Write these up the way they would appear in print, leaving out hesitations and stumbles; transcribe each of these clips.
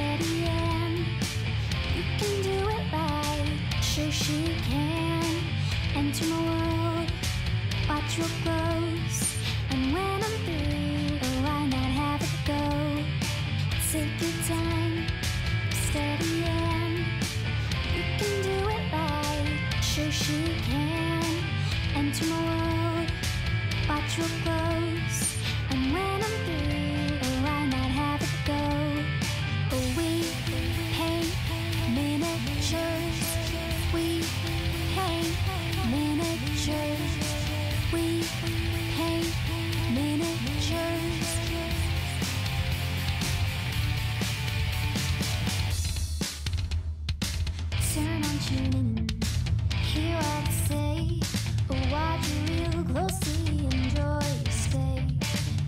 steady and you can do it right. Shoshie can enter my world, watch real close. And when I'm through, oh, why not have it go? Take your time, steady and you can do it right. Shoshie can enter my world, watch real close. And when I'm through, oh, why not have it go? Oh, we paint miniatures, we paint miniatures, we paint miniatures. Turn on tuning, hear what I say, but watch real closely, enjoy your stay.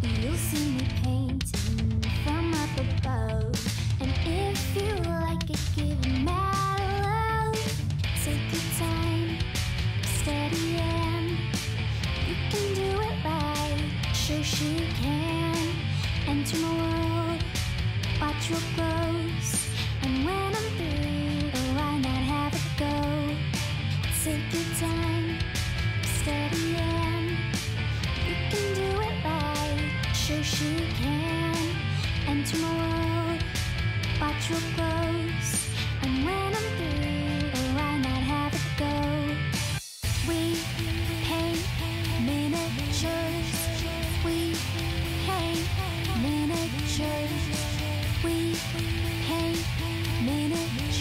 You'll see me painting from up above, and if you like it, give it mad love. Take your time, steady and you can do it right. Shoshie can enter my world, watch real close. And when I'm through, oh, why not have it go? Take your time, steady and you can do it right. Shoshie can enter my world, watch real close. And when I'm through, oh, why not have it go? We paint miniatures, we paint miniatures, we paint miniatures,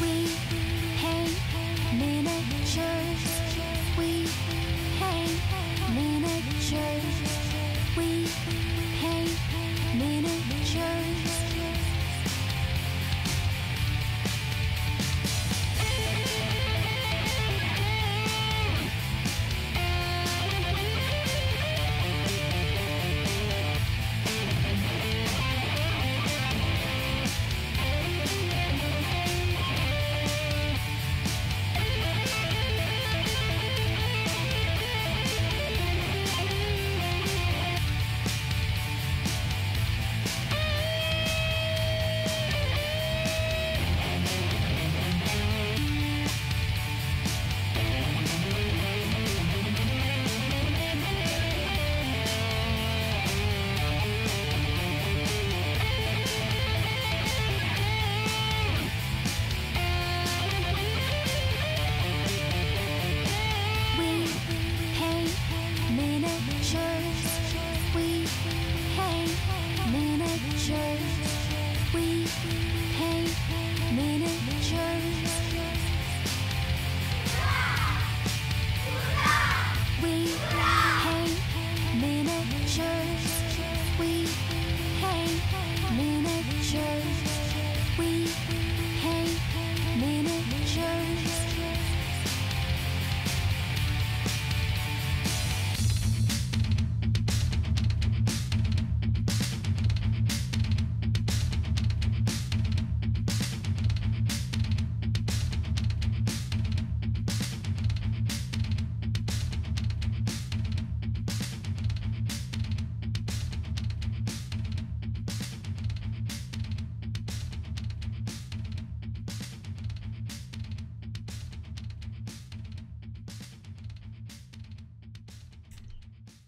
we paint miniatures, we paint miniatures, we paint miniatures.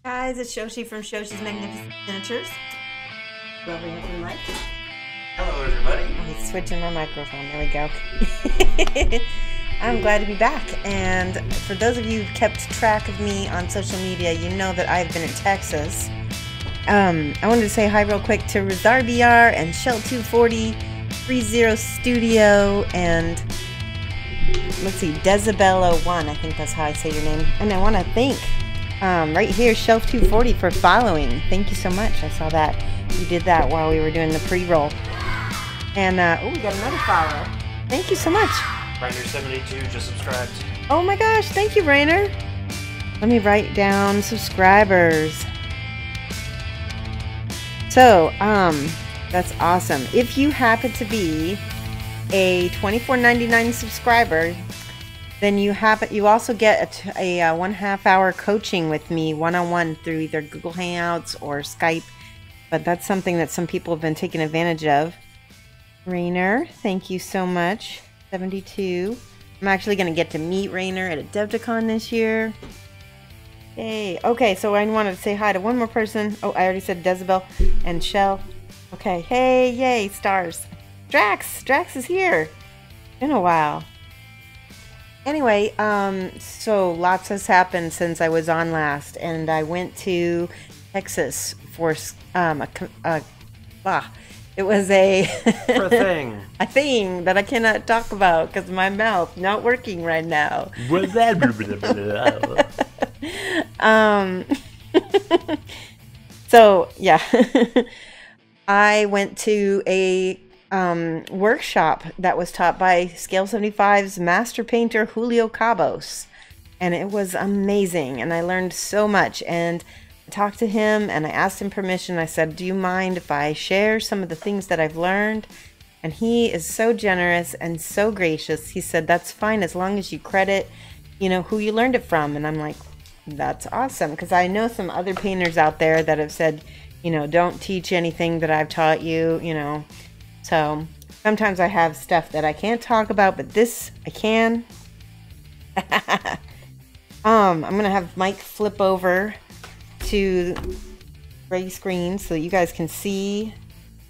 Guys, it's Shoshie from Shoshie's Magnificent Miniatures. Whoever you can like. Hello, everybody. He's switching my microphone. There we go. I'm glad to be back. And for those of you who've kept track of me on social media, you know that I've been in Texas. I wanted to say hi real quick to Razar BR and Shell240, 30 Studio, and let's see, Decibel01. I think that's how I say your name. And I want to thank right here, Shelf240, for following. Thank you so much. I saw that you did that while we were doing the pre-roll. And oh, we got another follower. Thank you so much. Rainer72 just subscribed. Oh my gosh, thank you, Rainer. Let me write down subscribers. So, that's awesome. If you happen to be a $24.99 subscriber, then you also get a 1/2 hour coaching with me one-on-one through either Google Hangouts or Skype. But that's something that some people have been taking advantage of. Rainer, thank you so much. 72. I'm actually going to get to meet Rainer at a DevTicon this year. Yay. Okay, so I wanted to say hi to one more person. Oh, I already said Decibel and Shell. Okay, hey, yay, stars. Drax is here. Been a while. Anyway, so lots has happened since I was on last, and I went to Texas for it was a For a thing. a thing that I cannot talk about because my mouth not working right now. So yeah, I went to a workshop that was taught by Scale75's master painter Julio Cabos, and it was amazing, and I learned so much. And I talked to him and I asked him permission. I said, do you mind if I share some of the things that I've learned? And he is so generous and so gracious. He said, that's fine as long as you credit, who you learned it from. And I'm like, that's awesome, because I know some other painters out there that have said, don't teach anything that I've taught you, So sometimes I have stuff that I can't talk about, but this I can. I'm gonna have Mike flip over to gray screen so you guys can see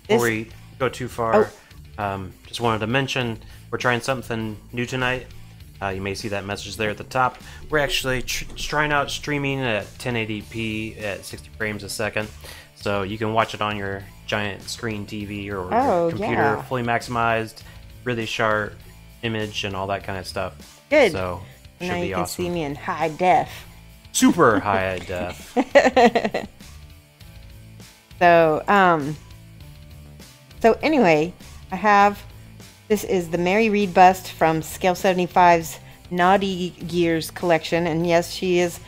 this. Before we go too far, just wanted to mention we're trying something new tonight. You may see that message there at the top. We're actually trying out streaming at 1080p at 60 frames a second, so you can watch it on your giant screen TV or your computer, fully maximized, really sharp image and all that kind of stuff. Good. So should now be you can awesome. see me in high def. Super high def. So anyway, this is the Mary Reed bust from Scale75's Naughty Gears collection, and yes, she is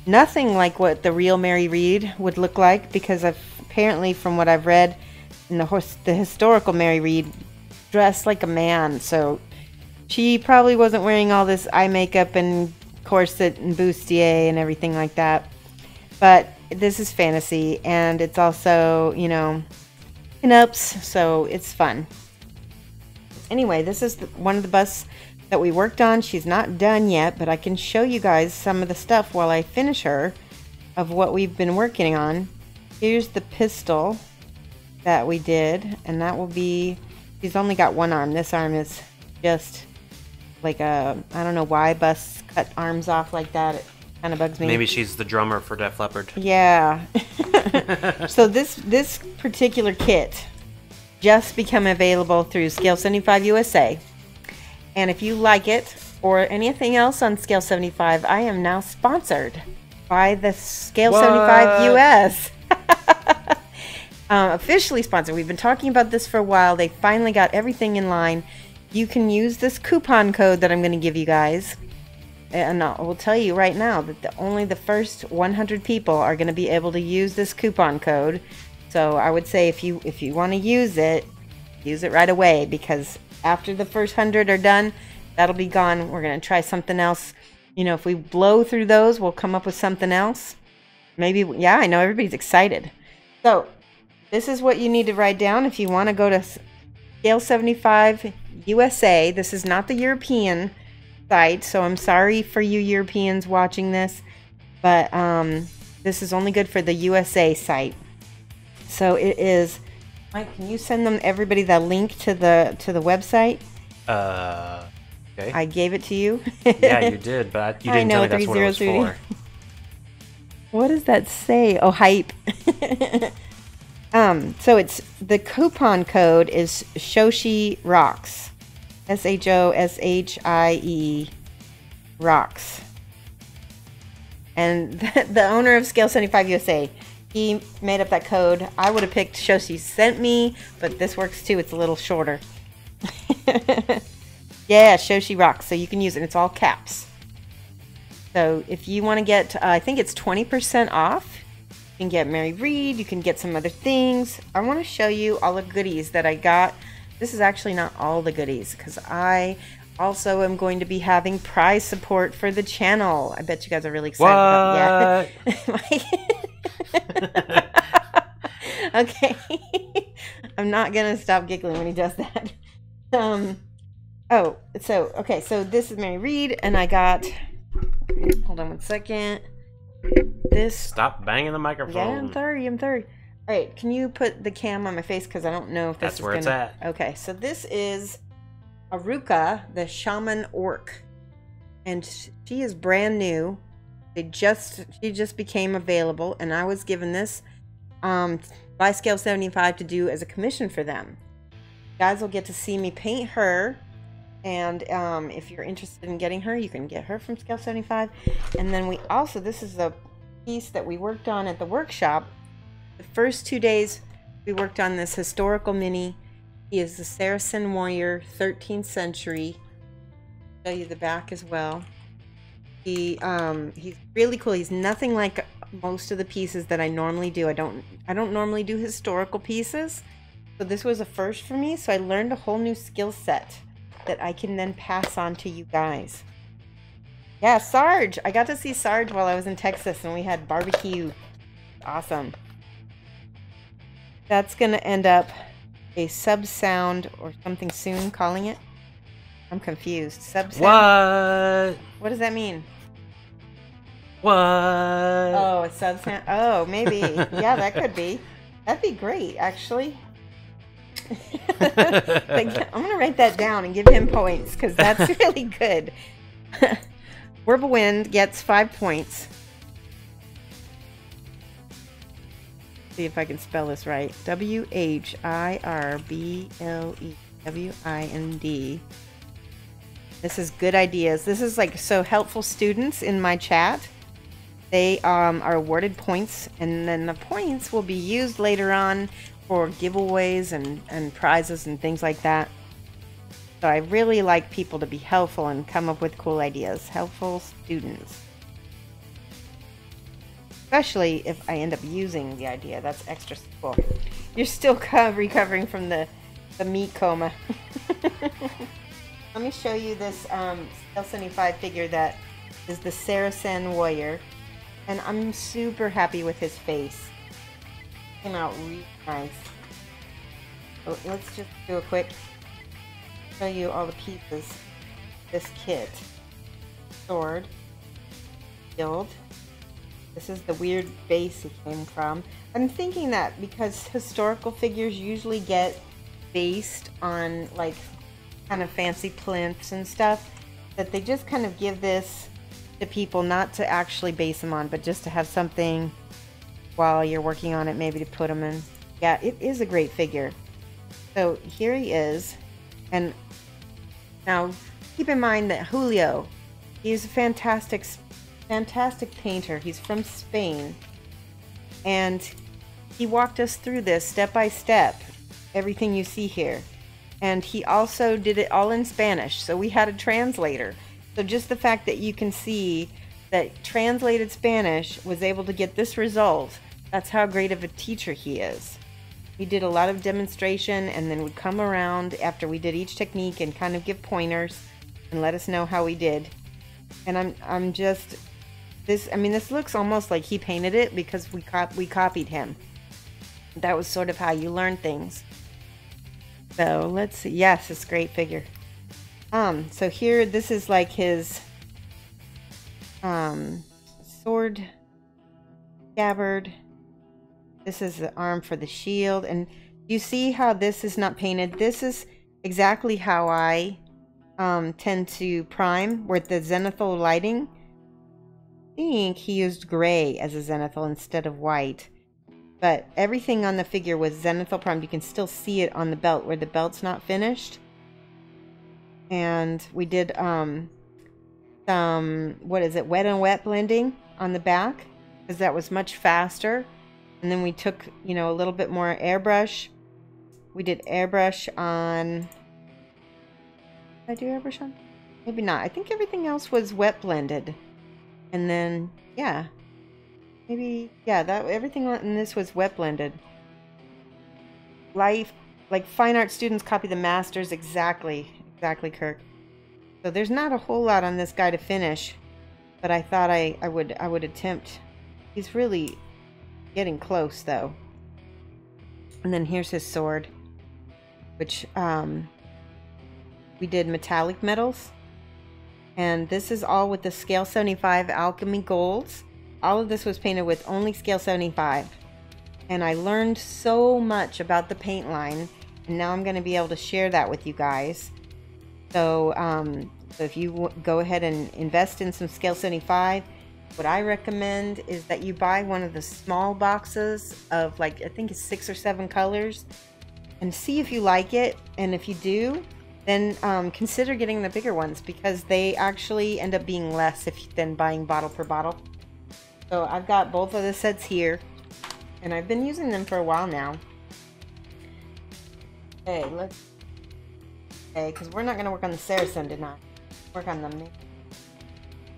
nothing like what the real Mary Reed would look like, because apparently from what I've read, in the historical Mary Reed dressed like a man, so she probably wasn't wearing all this eye makeup and corset and bustier and everything like that. But this is fantasy, and it's also, pin-ups, so it's fun. Anyway, this is one of the busts that we worked on. She's not done yet, but I can show you guys some of the stuff while I finish her of what we've been working on. Here's the pistol that we did, and that will be, she's only got one arm. This arm is just like I don't know why busts cut arms off like that. It kind of bugs me. Maybe she's the drummer for Def Leppard. Yeah. So this particular kit just become available through Scale75 USA. And if you like it, or anything else on Scale75, I am now sponsored by the Scale75 US. Officially sponsored. We've been talking about this for a while. They finally got everything in line. You can use this coupon code that I'm going to give you guys. And I will tell you right now that only the first 100 people are going to be able to use this coupon code. So I would say if you want to use it right away, because after the first 100 are done, that'll be gone. We're going to try something else. If we blow through those, we'll come up with something else. Maybe, yeah, I know everybody's excited. So this is what you need to write down if you want to go to Scale75 USA. This is not the European site, so I'm sorry for you Europeans watching this, but this is only good for the USA site. So it is. Mike, can you send everybody the link to the website? Okay. I gave it to you. Yeah, you did, but you didn't tell me that's what it was for. What does that say? Oh, hype. So it's the coupon code is Shoshie Rocks. SHOSHIE Rocks. And the owner of Scale75 USA, he made up that code. I would have picked Shoshie Sent Me, but this works too. It's a little shorter. Yeah, Shoshie Rocks. So you can use it. It's all caps. So if you want to get, I think it's 20% off. You can get Mary Reed. You can get some other things. I want to show you all the goodies that I got. This is actually not all the goodies, because I also am going to be having prize support for the channel. I bet you guys are really excited about Okay. I'm not gonna stop giggling when he does that. So this is Mary Reed, and I got, hold on one second. This. Stop banging the microphone. Yeah, I'm sorry. All right, can you put the cam on my face, because I don't know if this That's where it's at. Okay, so this is Aruka, the Shaman Orc, and she is brand new. She just became available, and I was given this by Scale75 to do as a commission for them. You guys will get to see me paint her, and if you're interested in getting her, you can get her from Scale75. And then we also, this is a piece that we worked on at the workshop. The first 2 days we worked on this historical mini. He is the Saracen warrior, 13th century. I'll show you the back as well. He's really cool. He's nothing like most of the pieces that I normally do. I don't normally do historical pieces, so this was a first for me. So I learned a whole new skill set that I can then pass on to you guys. Yeah, Sarge. I got to see Sarge while I was in Texas, and we had barbecue. Awesome. That's gonna end up a sub sound or something soon, calling it. I'm confused. Sub sound. What does that mean? What? Oh, a sub sound. Oh, maybe. Yeah, that could be. That'd be great, actually. I'm gonna write that down and give him points, because that's really good. Wirblewind gets 5 points. See if I can spell this right. WHIRBLEWIND. This is good ideas. This is like so helpful students in my chat. They are awarded points, and then the points will be used later on for giveaways and prizes and things like that. So I really like people to be helpful and come up with cool ideas. Helpful students. Especially if I end up using the idea. That's extra cool. You're still recovering from the meat coma. Let me show you this Scale75 figure that is the Saracen warrior. And I'm super happy with his face. Came out really nice. So let's just do a quick show you all the pieces. This kit. Sword. Shield. This is the weird base he came from. I'm thinking that because historical figures usually get based on like kind of fancy plinths and stuff, that they just kind of give this to people not to actually base them on, but just to have something while you're working on it, maybe to put them in. Yeah, it is a great figure. So here he is. And now keep in mind that Julio, he's a fantastic painter. He's from Spain, and he walked us through this step by step, everything you see here. And he also did it all in Spanish, so we had a translator. So just the fact that you can see that translated Spanish was able to get this result, that's how great of a teacher he is. He did a lot of demonstration, and then would come around after we did each technique and kind of give pointers and let us know how we did. And I'm just, this looks almost like he painted it because we copied him. That was sort of how you learn things. So let's see. Yes, it's a great figure. So here, this is like his sword scabbard. This is the arm for the shield. And you see how this is not painted? This is exactly how I tend to prime with the zenithal lighting. I think he used gray as a zenithal instead of white. But everything on the figure was zenithal primed. You can still see it on the belt where the belt's not finished. And we did some, what is it, wet and wet blending on the back, because that was much faster. And then we took, a little bit more airbrush. We did airbrush on, did I do airbrush on? Maybe not. I think everything else was wet blended. And then, yeah. Maybe, yeah, everything in this was wet blended. Like fine art students copy the masters exactly, Kirk. So there's not a whole lot on this guy to finish, but I thought I would attempt. He's really getting close though. And then here's his sword, which we did metallic metals. And this is all with the Scale 75 Alchemy Golds. All of this was painted with only Scale 75. And I learned so much about the paint line, and now I'm going to be able to share that with you guys. So, so if you go ahead and invest in some Scale 75, what I recommend is that you buy one of the small boxes of, like, I think it's 6 or 7 colors, and see if you like it. And if you do, then consider getting the bigger ones, because they actually end up being less than buying bottle per bottle. So I've got both of the sets here, and I've been using them for a while now. Okay, because we're not going to work on the Saracen tonight. Work on the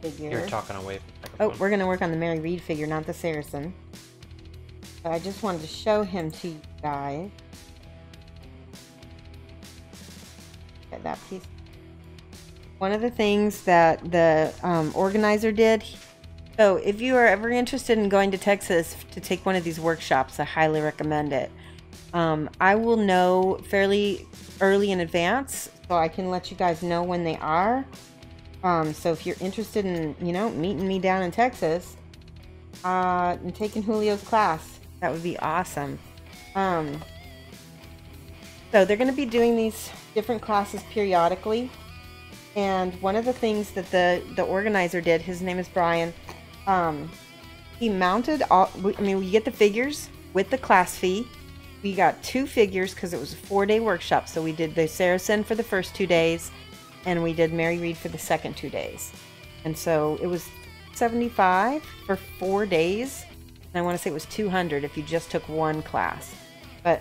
figure. You're talking away from the Oh, microphone. we're going to work on the Mary Read figure, not the Saracen. But I just wanted to show him to you guys. Get that piece. One of the things that the organizer did. So if you are ever interested in going to Texas to take one of these workshops, I highly recommend it. I will know fairly early in advance, so I can let you guys know when they are. So if you're interested in, you know, meeting me down in Texas and taking Julio's class, that would be awesome. So they're going to be doing these different classes periodically. And one of the things that the organizer did, his name is Brian, he mounted all, I mean, we get the figures with the class fee. We got 2 figures because it was a 4-day workshop. So we did the Saracen for the first 2 days, and we did Mary Read for the second 2 days. And so it was $75 for 4 days. And I want to say it was $200 if you just took one class. But,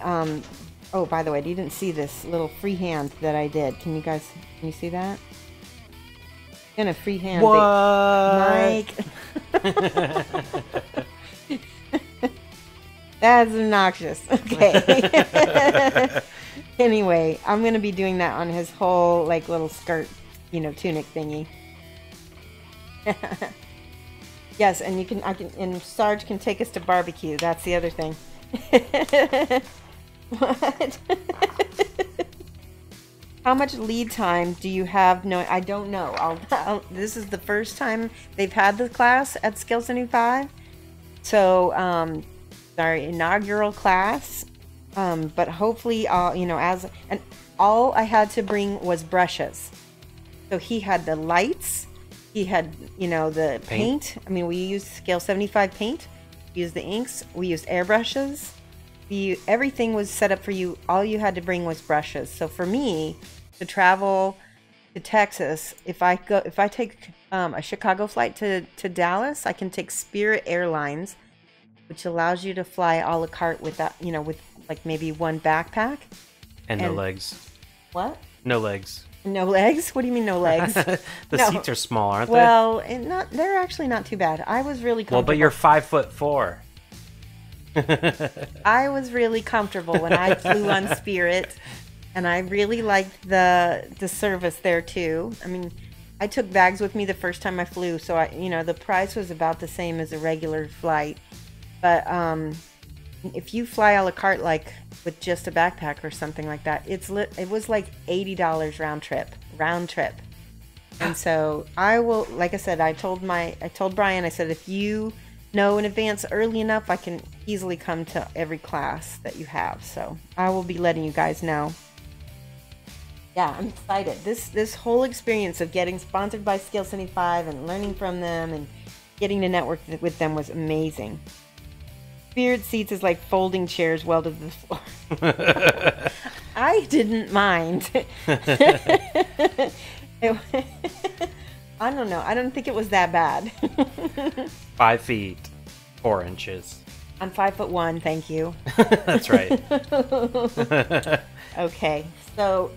oh, by the way, you didn't see this little freehand that I did. Can you see that? In a freehand. What? Mike. That's obnoxious. Okay. Anyway, I'm going to be doing that on his whole, like, little skirt, you know, tunic thingy. Yes, and and Sarge can take us to barbecue. That's the other thing. What? How much lead time do you have? No, I don't know. This is the first time they've had the class at Scale 75. So, our inaugural class. But hopefully, you know, and all I had to bring was brushes. So he had the lights. He had, you know, the paint. I mean, we used Scale 75 paint. We used the inks. We used airbrushes. Everything was set up for you. All you had to bring was brushes. So for me to travel to Texas, if I take a Chicago flight to Dallas, I can take Spirit Airlines, which allows you to fly a la carte with that, you know, with like maybe one backpack. And no legs. What? No legs. No legs? What do you mean no legs? The seats are small, aren't they? Well, they're actually not too bad. I was really comfortable. Well, but you're 5'4". I was really comfortable when I flew on Spirit, and I really liked the service there too. I mean, I took bags with me the first time I flew, so you know, the price was about the same as a regular flight. But if you fly a la carte, like with just a backpack or something like that, it was like $80 round trip. And so I will, like I said, I told Brian, I said, if you know in advance early enough, I can easily come to every class that you have. So I will be letting you guys know. Yeah, I'm excited. This whole experience of getting sponsored by Scale 75 and learning from them and getting to network with them was amazing. Spirit seats is like folding chairs welded to the floor. I didn't mind. I don't know. I don't think it was that bad. 5 feet, 4 inches. I'm 5'1", thank you. That's right. Okay, so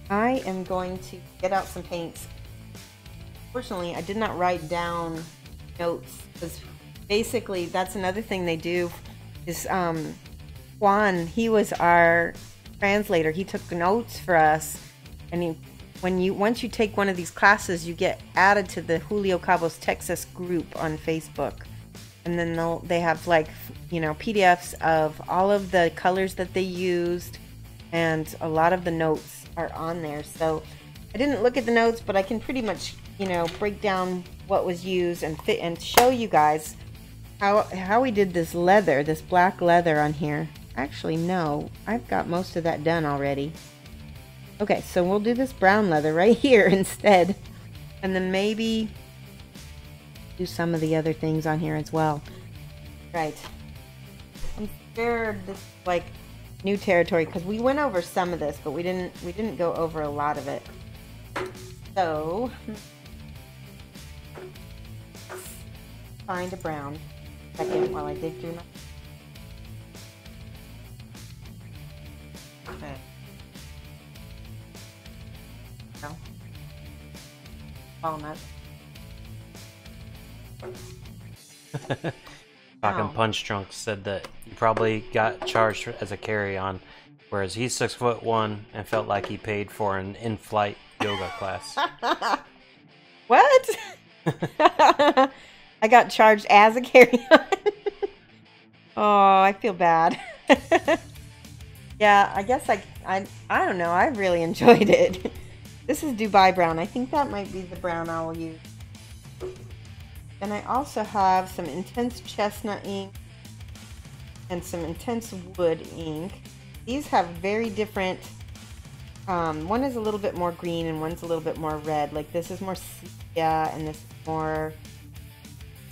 I am going to get out some paints. Fortunately, I did not write down notes, because basically that's another thing they do is Juan, he was our translator. He took notes for us, and once you take one of these classes, you get added to the Julio Cabos Texas group on Facebook. And then they have like, you know, PDFs of all of the colors that they used, and a lot of the notes are on there. So I didn't look at the notes, but I can pretty much, you know, break down what was used and show you guys how we did this leather, this black leather on here. Actually, no, I've got most of that done already. Okay, so we'll do this brown leather right here instead, and then maybe do some of the other things on here as well. Right. I'm scared this is like new territory because we went over some of this, but we didn't go over a lot of it. So let's find a brown second while I dig through my. Okay. No. Walnut. Talking Punch Drunk said that he probably got charged as a carry-on, whereas he's 6'1" and felt like he paid for an in-flight yoga class. What? I got charged as a carry-on. Oh, I feel bad. Yeah, I guess I don't know. I really enjoyed it. This is Dubai brown. I think that might be the brown I will use. And I also have some intense chestnut ink and some intense wood ink. These have very different, one is a little bit more green and one's a little bit more red. Like this is more sepia and this is more,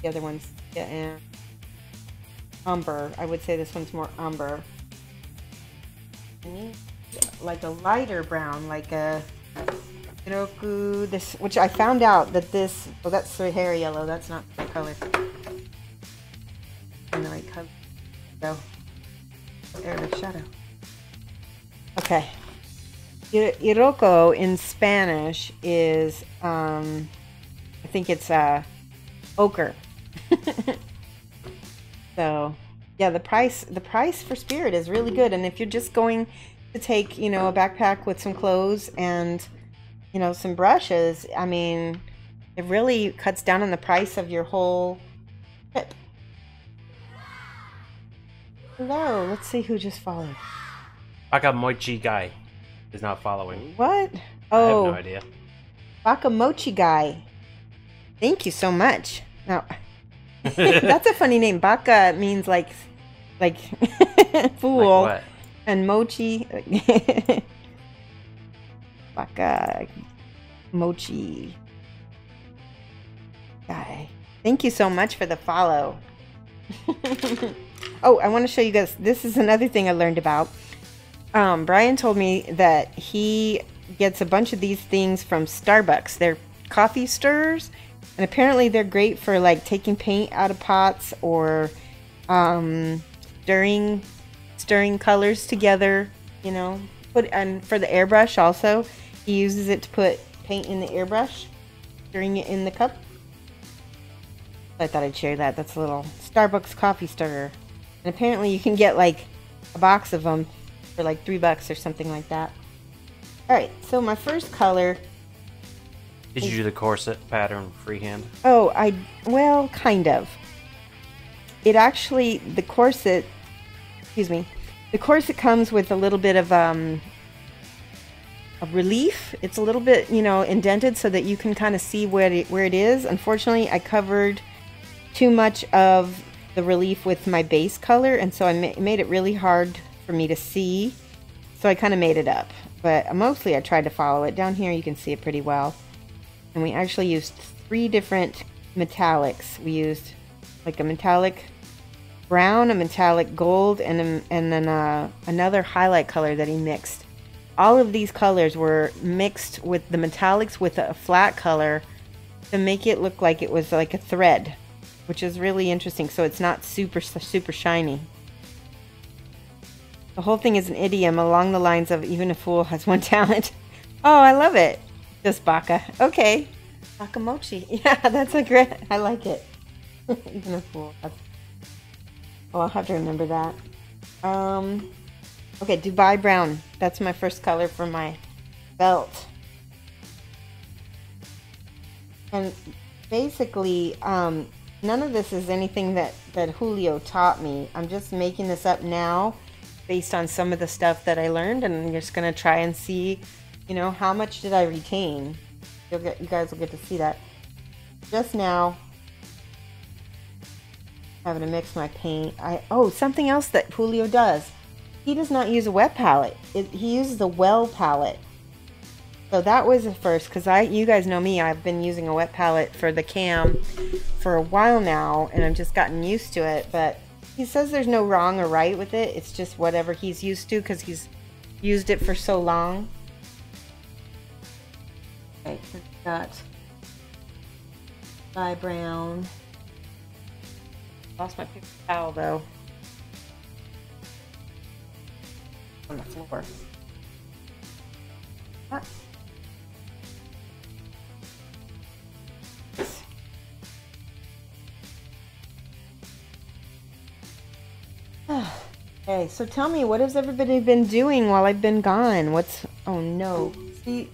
the other one's sepia and umber. I would say this one's more umber. Like a lighter brown, like a Iroku, this, which I found out that this, oh, that's Sahara yellow, that's not the color. In the right color. So, there, the shadow. Okay. Iroko in Spanish is, I think it's ochre. So, yeah, the price for Spirit is really good. And if you're just going to take, you know, a backpack with some clothes and, you know, some brushes, I mean, it really cuts down on the price of your whole trip. Hello, let's see who just followed. Bakamochi guy is not following. What? Oh, I have no idea. Bakamochi guy. Thank you so much. Now, that's a funny name. Baka means like fool, Like what? and mochi. Baka mochi guy. Thank you so much for the follow. Oh, I want to show you guys. This is another thing I learned about. Brian told me that he gets a bunch of these things from Starbucks. They're coffee stirrers, and apparently they're great for like taking paint out of pots or stirring colors together. You know, and for the airbrush also, he uses it to put paint in the airbrush, stirring it in the cup. I thought I'd share that. That's a little Starbucks coffee stirrer. And apparently you can get like a box of them for like $3 or something like that. Alright, so my first color... Did you do the corset pattern freehand? Oh, well, kind of. It actually, the corset comes with a little bit of a relief. It's a little bit, you know, indented so that you can kind of see where it is. Unfortunately, I covered too much of the relief with my base color, and so I made it really hard for me to see. So I kind of made it up. But mostly I tried to follow it. Down here you can see it pretty well. And we actually used 3 different metallics. We used like a metallic brown, a metallic gold, and then another highlight color that he mixed. All of these colors were mixed with the metallics with a flat color to make it look like it was like a thread, which is really interesting. So it's not super shiny. The whole thing is an idiom along the lines of even a fool has one talent. Oh, I love it. Just Baka. Okay. Bakamochi. Yeah, that's a great... I like it. Even a fool. Oh, I'll have to remember that. Okay, Dubai Brown. That's my first color for my belt. And basically, none of this is anything that Julio taught me. I'm just making this up now based on some of the stuff that I learned, and I'm just gonna try and see, you know, how much did I retain. You guys will get to see that. Just now, having to mix my paint. Oh, something else that Julio does. He does not use a wet palette. He uses the well palette. So that was the first, because you guys know me, I've been using a wet palette for the cam for a while now, and I've just gotten used to it. But he says there's no wrong or right with it. It's just whatever he's used to, because he's used it for so long. Okay, so we've got dye brown. Lost my paper towel though. On the floor. Ah. Okay, so tell me, what has everybody been doing while I've been gone? Oh no. See,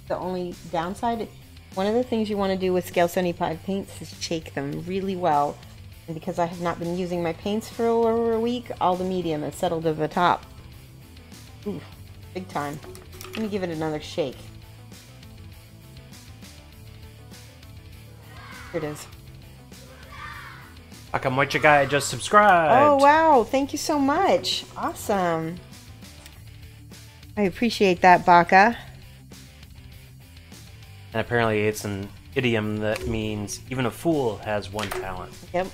the only downside, one of the things you want to do with Scale 75 paints is shake them really well. And because I have not been using my paints for over a week, all the medium has settled to the top. Ooh, big time. Let me give it another shake. Here it is. How come what you guy just subscribed? Oh wow, thank you so much. Awesome. I appreciate that, Baka. And apparently it's an idiom that means even a fool has one talent. Yep.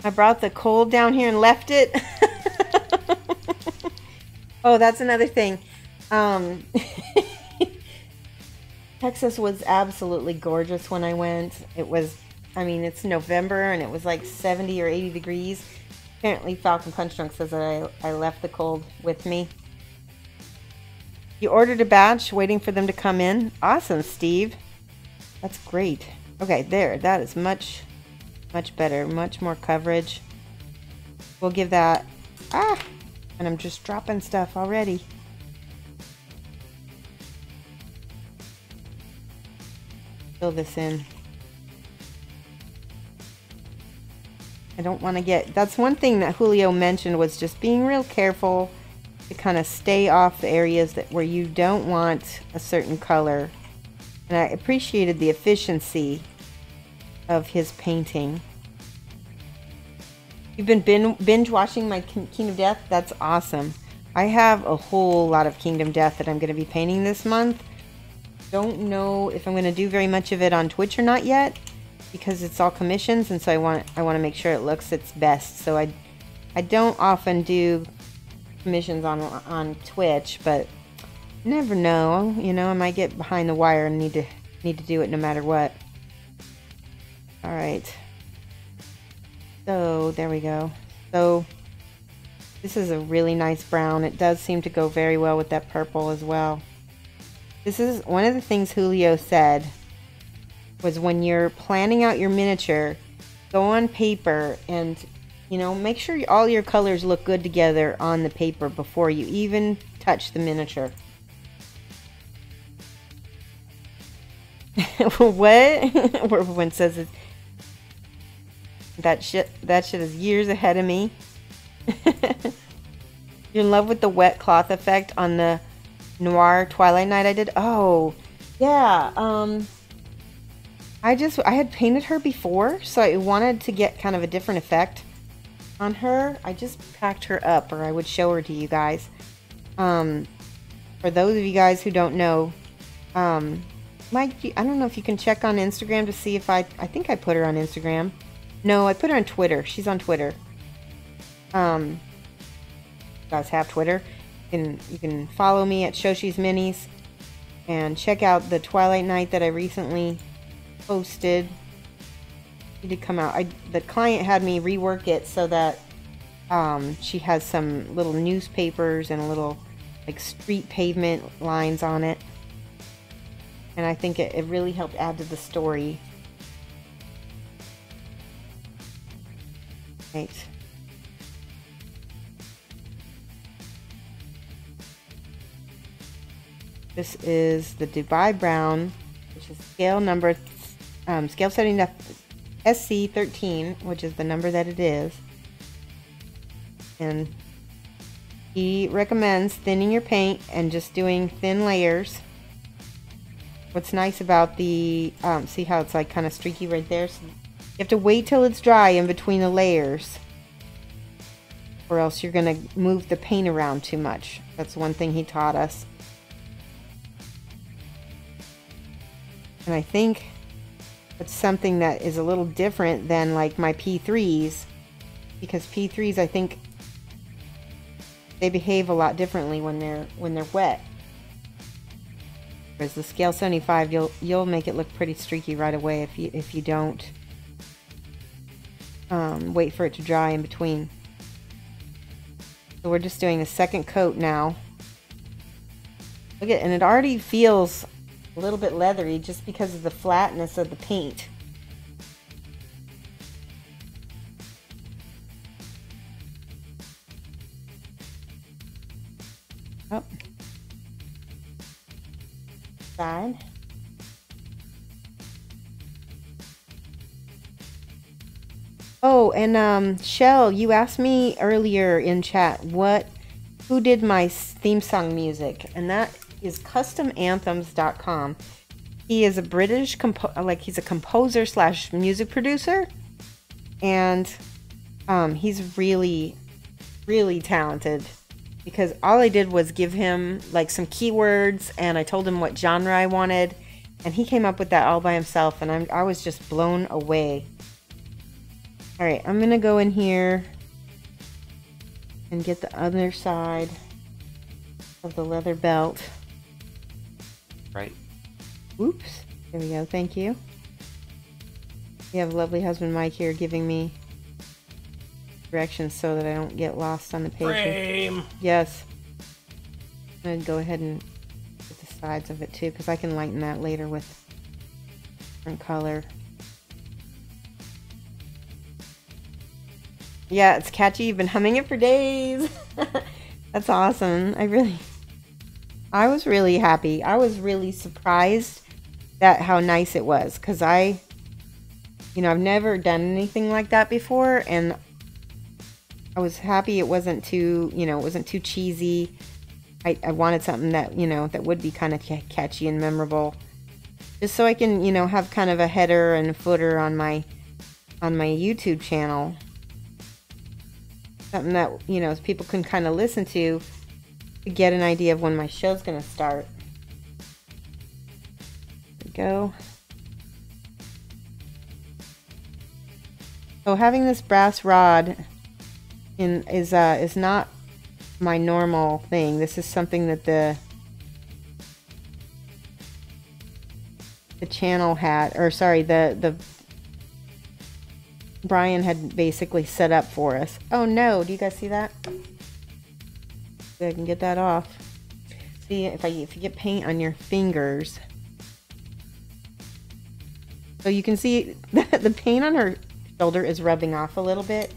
I brought the cold down here and left it. Oh, that's another thing. Texas was absolutely gorgeous when I went. It was, I mean, it's November and it was like 70 or 80 degrees. Apparently Falcon Punch Drunk says that I left the cold with me. You ordered a batch, waiting for them to come in. Awesome, Steve. That's great. Okay, there. That is much better. Much more coverage. We'll give that... And I'm just dropping stuff already. Fill this in. I don't want to get... That's one thing that Julio mentioned, was just being real careful to kind of stay off the areas where you don't want a certain color. And I appreciated the efficiency of his painting. You've been binge watching my Kingdom Death? That's awesome. I have a whole lot of Kingdom Death that I'm going to be painting this month. Don't know if I'm going to do very much of it on Twitch or not yet, because it's all commissions, and so I want to make sure it looks its best. So I don't often do commissions on Twitch, but you never know. You know, I might get behind the wire and need to do it no matter what. All right. So there we go. So this is a really nice brown. It does seem to go very well with that purple as well. This is one of the things Julio said, was when you're planning out your miniature, go on paper and, you know, make sure all your colors look good together on the paper before you even touch the miniature. What? Everyone says it. That shit is years ahead of me. You're in love with the wet cloth effect on the Noir Twilight Night I did? Oh, yeah. I had painted her before, so I wanted to get kind of a different effect on her. I just packed her up, or I would show her to you guys. For those of you guys who don't know, Mike, I don't know if you can check on Instagram to see if I think I put her on Instagram. No, I put her on Twitter. She's on Twitter. You guys have Twitter. You can follow me at Shoshie's Minis and check out the Twilight Night that I recently posted. It did come out. The client had me rework it so that she has some little newspapers and a little like street pavement lines on it. And I think it really helped add to the story. Right. This is the Dubai Brown, which is scale 75's SC13, which is the number that it is. And he recommends thinning your paint and just doing thin layers. What's nice about the, see how it's like kind of streaky right there? So you have to wait till it's dry in between the layers, or else you're going to move the paint around too much. That's one thing he taught us. And I think it's something that is a little different than like my P3s, because P3s, I think they behave a lot differently when they're wet. Whereas the Scale 75, you'll make it look pretty streaky right away if you don't wait for it to dry in between. So we're just doing a second coat now. Look at, and it already feels a little bit leathery just because of the flatness of the paint. Oh. Side. Oh, and Shell, you asked me earlier in chat who did my theme song music, and that is customanthems.com. He is a British he's a composer slash music producer, and he's really, really talented, because all I did was give him like some keywords and I told him what genre I wanted, and he came up with that all by himself, and I was just blown away. All right, I'm gonna go in here and get the other side of the leather belt. Right. Oops. There we go. Thank you. We have lovely husband Mike here giving me directions so that I don't get lost on the page. Frame. Yes. I'm gonna go ahead and get the sides of it too, because I can lighten that later with different color. Yeah, it's catchy. You've been humming it for days. That's awesome. I was really happy. I was really surprised at how nice it was, because I've never done anything like that before, and I was happy it wasn't too, it wasn't too cheesy. I wanted something that, that would be kind of catchy and memorable, just so I can, have kind of a header and a footer on my YouTube channel. Something that, people can kind of listen to get an idea of when my show's going to start. There we go. So having this brass rod is not my normal thing. This is something that the channel had, or sorry, the Brian had basically set up for us. Oh no, do you guys see that? So I can get that off. See, if you get paint on your fingers. So you can see the paint on her shoulder is rubbing off a little bit.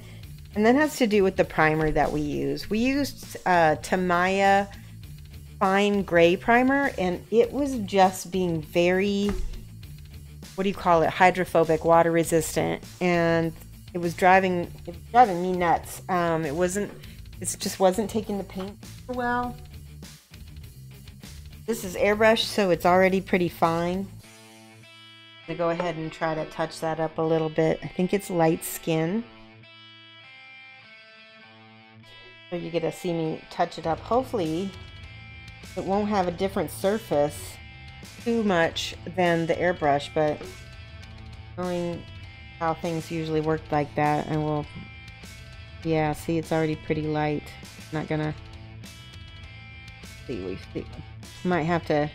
And that has to do with the primer that we use. We used Tamiya Fine Gray Primer, and it was just being very, what do you call it, hydrophobic, water resistant, and it was driving me nuts. It just wasn't taking the paint well. This is airbrush, so it's already pretty fine. I'm gonna go ahead and try to touch that up a little bit. I think it's light skin, so you get to see me touch it up. Hopefully it won't have a different surface too much than the airbrush, but knowing how things usually work like that, I will. Yeah, see, it's already pretty light. Not gonna see. We might have to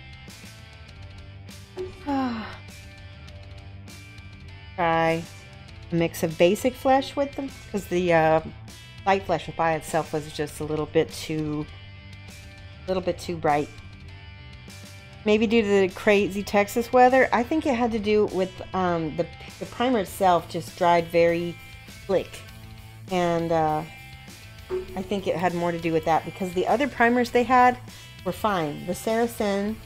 try a mix of basic flesh with them, because the light flesh by itself was just a little bit too bright. Maybe due to the crazy Texas weather. I think it had to do with the primer itself just dried very slick, and I think it had more to do with that, because the other primers they had were fine. The Saracen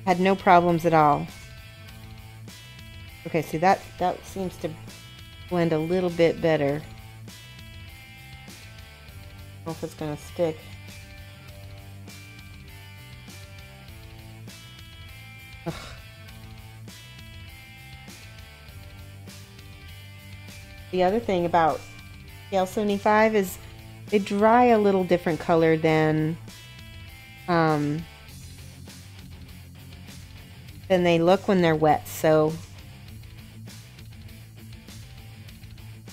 Had no problems at all. Okay, see that seems to blend a little bit better. I don't know if it's gonna stick. Ugh. The other thing about Scale75 is they dry a little different color than they look when they're wet. So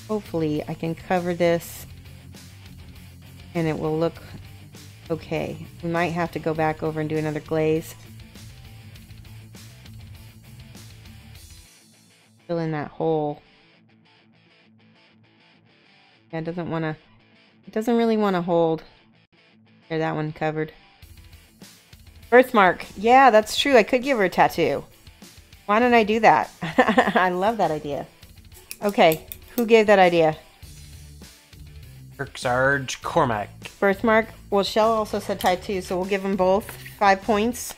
hopefully I can cover this and it will look okay. We might have to go back over and do another glaze. Fill in that hole. Yeah, it doesn't really want to hold. There, that one covered. Birthmark. Yeah, that's true. I could give her a tattoo. Why don't I do that? I love that idea. Okay, who gave that idea? Sarge Cormac. Birthmark. Well, Shell also said tattoo, so we'll give them both 5 points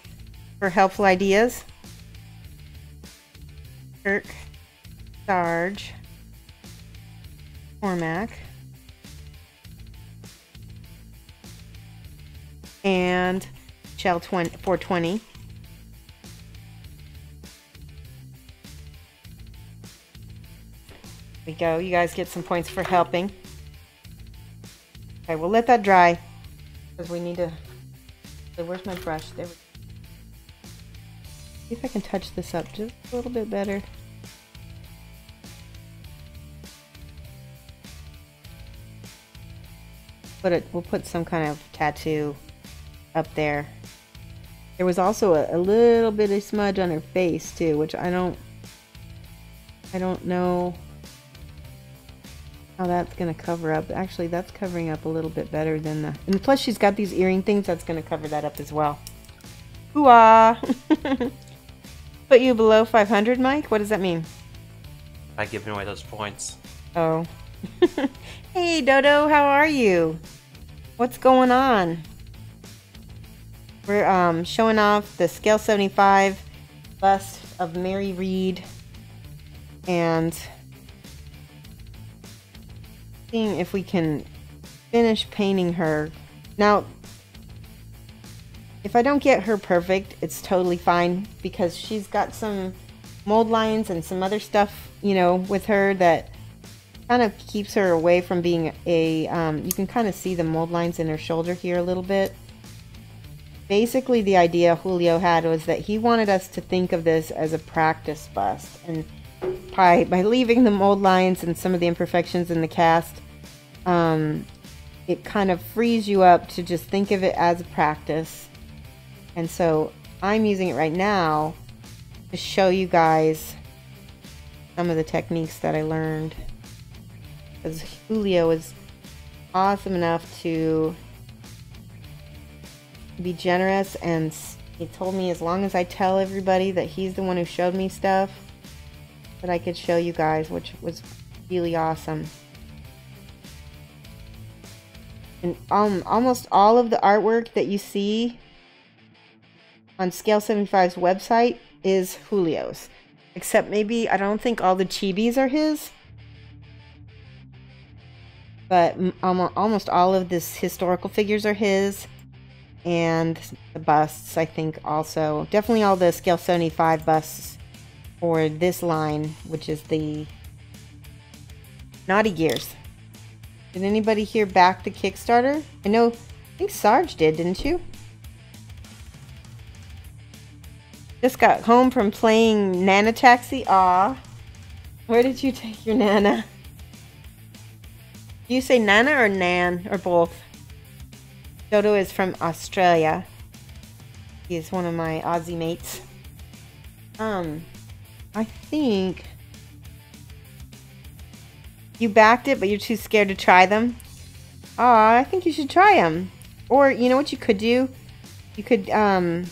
for helpful ideas. Kirk, Sarge, Cormac, and Shell 420. There we go. You guys get some points for helping. Okay, we'll let that dry because we need to. So where's my brush? There we go. See if I can touch this up just a little bit better. We'll put some kind of tattoo up there. There was also a little bit of smudge on her face too, which I don't know how that's gonna cover up. Actually, that's covering up a little bit better than the. And plus, she's got these earring things. That's gonna cover that up as well. Hoo-ah! Put you below 500, Mike? What does that mean? By giving away those points. Oh. Hey, Dodo, how are you? What's going on? We're showing off the Scale75 bust of Mary Read and seeing if we can finish painting her. Now, if I don't get her perfect, it's totally fine because she's got some mold lines and some other stuff, you know, with her that kind of keeps her away from being a, you can kind of see the mold lines in her shoulder here a little bit. Basically, the idea Julio had was that he wanted us to think of this as a practice bust. And by leaving the mold lines and some of the imperfections in the cast, it kind of frees you up to just think of it as a practice. And so I'm using it right now to show you guys some of the techniques that I learned. Because Julio is awesome enough to be generous, and he told me as long as I tell everybody that he's the one who showed me stuff, that I could show you guys, which was really awesome. And almost all of the artwork that you see on Scale75's website is Julio's. Except maybe, I don't think all the chibis are his. But almost all of this historical figures are his. And the busts, I think, also. Definitely all the Scale75 busts for this line, which is the Naughty Gears. Did anybody here back the Kickstarter? I think Sarge did, didn't you? Just got home from playing Nana Taxi. Aw. Where did you take your Nana? Do you say Nana or Nan or both? Dodo is from Australia. He is one of my Aussie mates. I think you backed it, but you're too scared to try them. Aw, I think you should try them. Or, you know what you could do? You could, get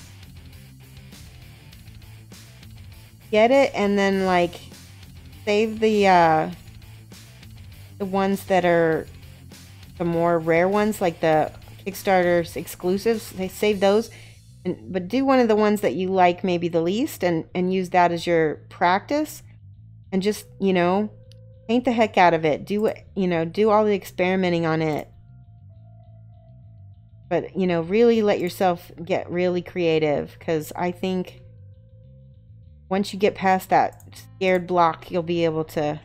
it and then, like, save the ones that are the more rare ones, like the Kickstarter's exclusives. They save those But do one of the ones that you like maybe the least, and use that as your practice, and just, you know, paint the heck out of it. Do what, you know, do all the experimenting on it. But, you know, really let yourself get really creative, because I think once you get past that scared block, you'll be able to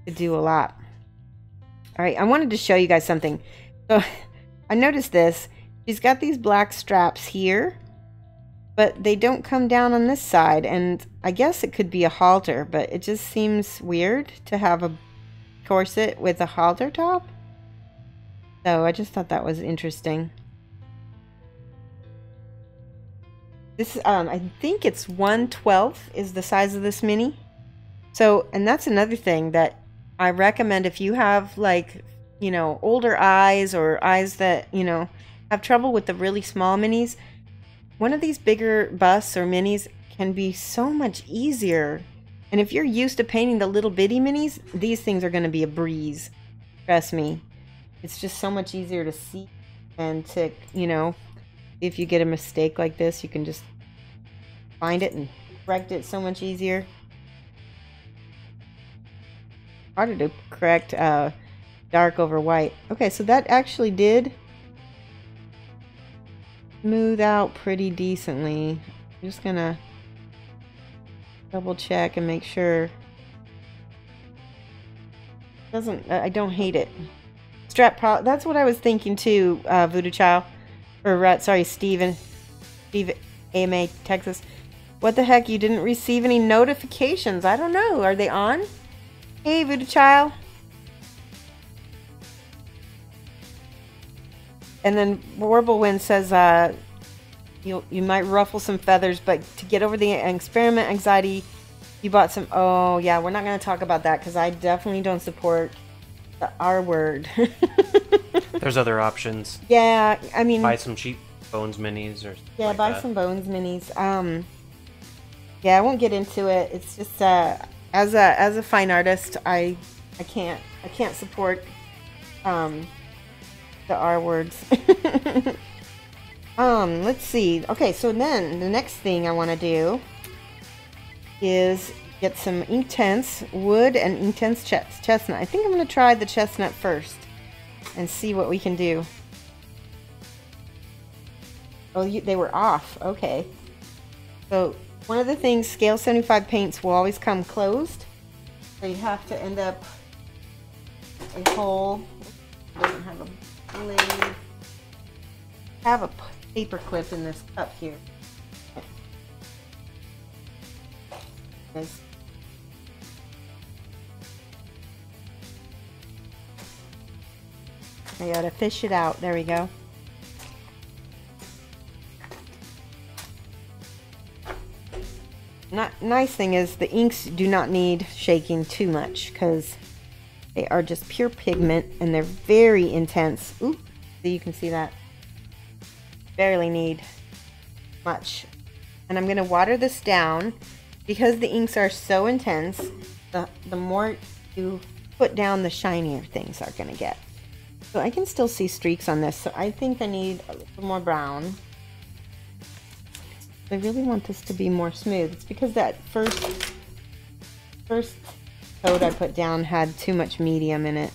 do a lot. All right, I wanted to show you guys something. So I noticed this. She's got these black straps here, but they don't come down on this side. And I guess it could be a halter, but it just seems weird to have a corset with a halter top. So I just thought that was interesting. This, I think it's 1/12 is the size of this mini. So, and that's another thing that I recommend if you have, like, you know, older eyes, or eyes that, you know, have trouble with the really small minis. One of these bigger busts or minis can be so much easier. And if you're used to painting the little bitty minis, these things are going to be a breeze. Trust me. It's just so much easier to see, and to, you know, if you get a mistake like this, you can just find it and correct it so much easier. Harder to correct dark over white. Okay, so that actually did smooth out pretty decently. I'm just gonna double check and make sure. I don't hate it. Strap that's what I was thinking too, Voodoo Child. Or, sorry, Steve AMA, Texas. What the heck? You didn't receive any notifications? I don't know. Are they on? Hey, Voodoo Child. And then Warble Wind says, you might ruffle some feathers, but to get over the experiment anxiety, you bought some. Oh, yeah, we're not going to talk about that, because I definitely don't support the R word. There's other options. Yeah, I mean, buy some cheap Bones minis, or yeah, like buy that. some Bones minis. Yeah, I won't get into it. It's just as a fine artist, I can't support the R words. Let's see. Okay, so then the next thing I want to do is get some Inktense wood and Inktense chestnut. I think I'm going to try the chestnut first and see what we can do. Oh, they were off. Okay. So one of the things, Scale75 paints will always come closed. So you have to end up a hole. Doesn't have a blade. I have a paper clip in this cup here. Yes. I gotta fish it out. There we go. Nice thing is the inks do not need shaking too much, because they are just pure pigment and they're very intense. Ooh, so you can see that. Barely need much. And I'm going to water this down, because the inks are so intense. The more you put down, the shinier things are going to get. So I can still see streaks on this, so I think I need a little more brown. I really want this to be more smooth. It's because that first coat I put down had too much medium in it.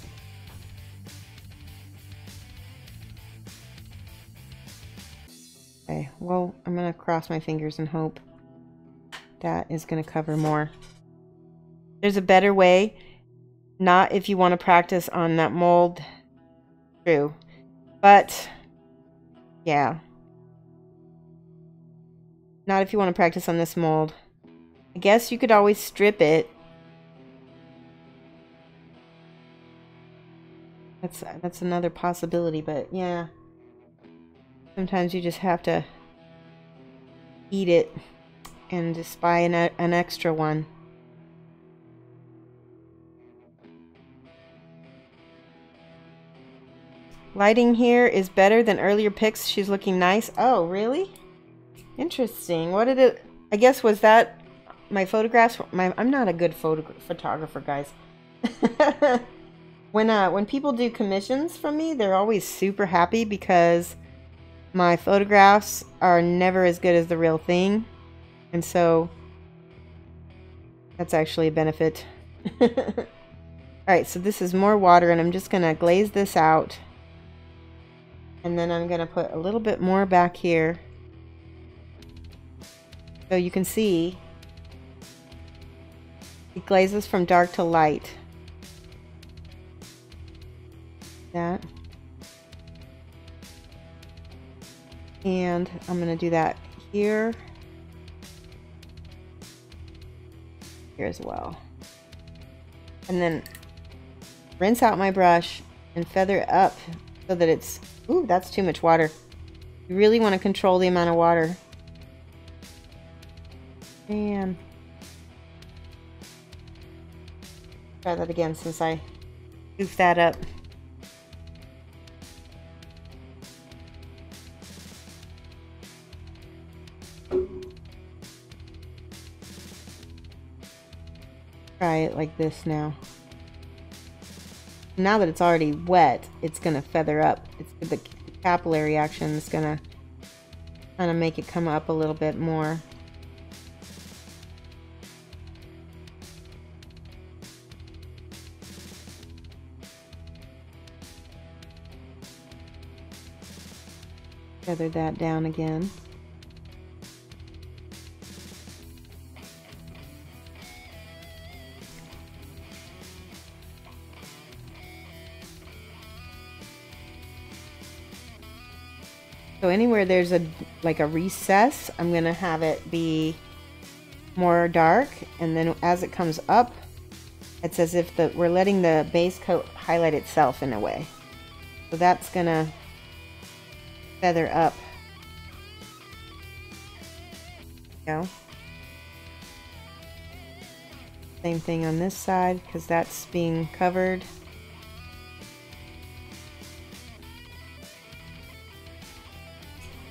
Okay, well, I'm gonna cross my fingers and hope that is gonna cover more. There's a better way, not if you want to practice on that mold, true, but yeah. Not if you want to practice on this mold. I guess you could always strip it. That's another possibility, but yeah. Sometimes you just have to eat it and just buy an extra one. Lighting here is better than earlier pics. She's looking nice. Oh, really? Interesting. What did it... I guess, was that my photographs? I'm not a good photographer, guys. When people do commissions from me, they're always super happy, because my photographs are never as good as the real thing. And so that's actually a benefit. Alright, so this is more water, and I'm just going to glaze this out. And then I'm going to put a little bit more back here. So you can see it glazes from dark to light. That. And I'm going to do that here. Here as well. And then rinse out my brush and feather it up so that it's... Ooh, that's too much water. You really want to control the amount of water. And try that again since I goofed that up. Try it like this now. Now that it's already wet, it's gonna feather up. It's the capillary action is gonna kind of make it come up a little bit more. Feather that down again. So anywhere there's a like a recess, I'm gonna have it be more dark, and then as it comes up, it's as if we're letting the base coat highlight itself in a way. So that's gonna feather up. Go. Same thing on this side because that's being covered.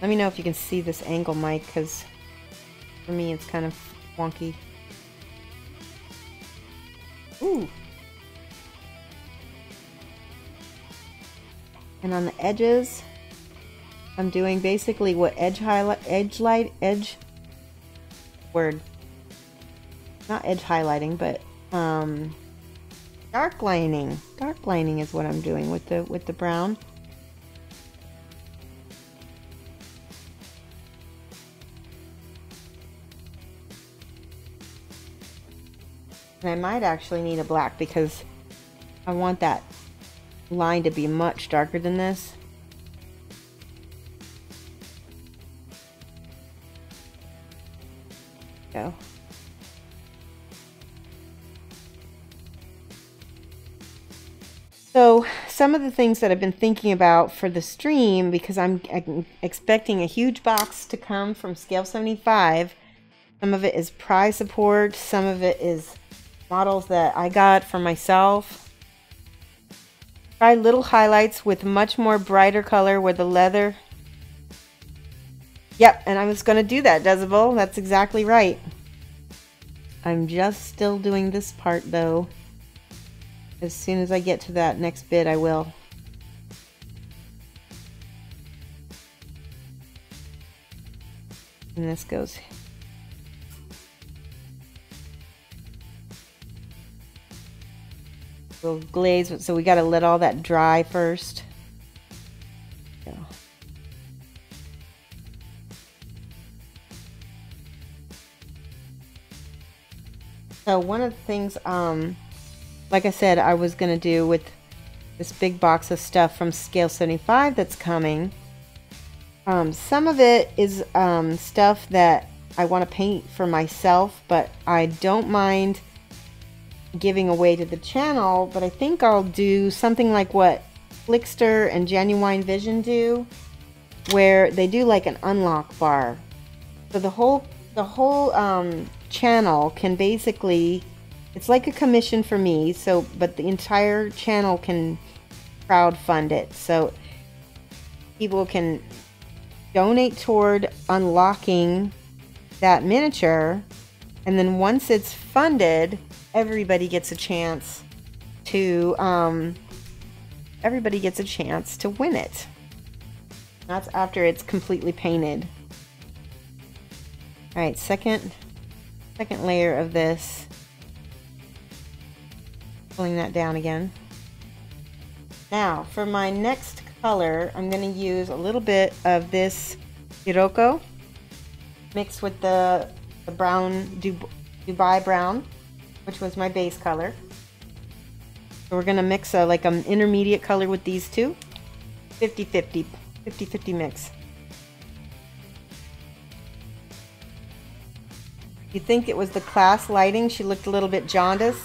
Let me know if you can see this angle, Mike, because for me it's kind of wonky. Ooh. And on the edges, I'm doing basically what not edge highlighting, but dark lining. Dark lining is what I'm doing with the brown. And I might actually need a black because I want that line to be much darker than this. Go. So some of the things that I've been thinking about for the stream, because I'm expecting a huge box to come from Scale75. Some of it is prize support, some of it is models that I got for myself. Try little highlights with much more brighter color where the leather. Yep, and I was going to do that, Decibel. That's exactly right. I'm just still doing this part though. As soon as I get to that next bit, I will. And this goes. We'll glaze, so we got to let all that dry first. So. So one of the things, like I said, I was going to do with this big box of stuff from Scale75 that's coming. Some of it is stuff that I want to paint for myself, but I don't mind giving away to the channel. But I think I'll do something like what Flickster and Genuine Vision do, where they do like an unlock bar. So the whole channel can basically, it's like a commission for me, so but the entire channel can crowdfund it, so people can donate toward unlocking that miniature, and then once it's funded, everybody gets a chance to win it. That's after it's completely painted. All right, second layer of this. Pulling that down again. Now, for my next color, I'm going to use a little bit of this Iroko mixed with the brown Dubai brown, which was my base color. So we're going to mix like an intermediate color with these two. 50-50 mix. You think it was the class lighting? She looked a little bit jaundiced.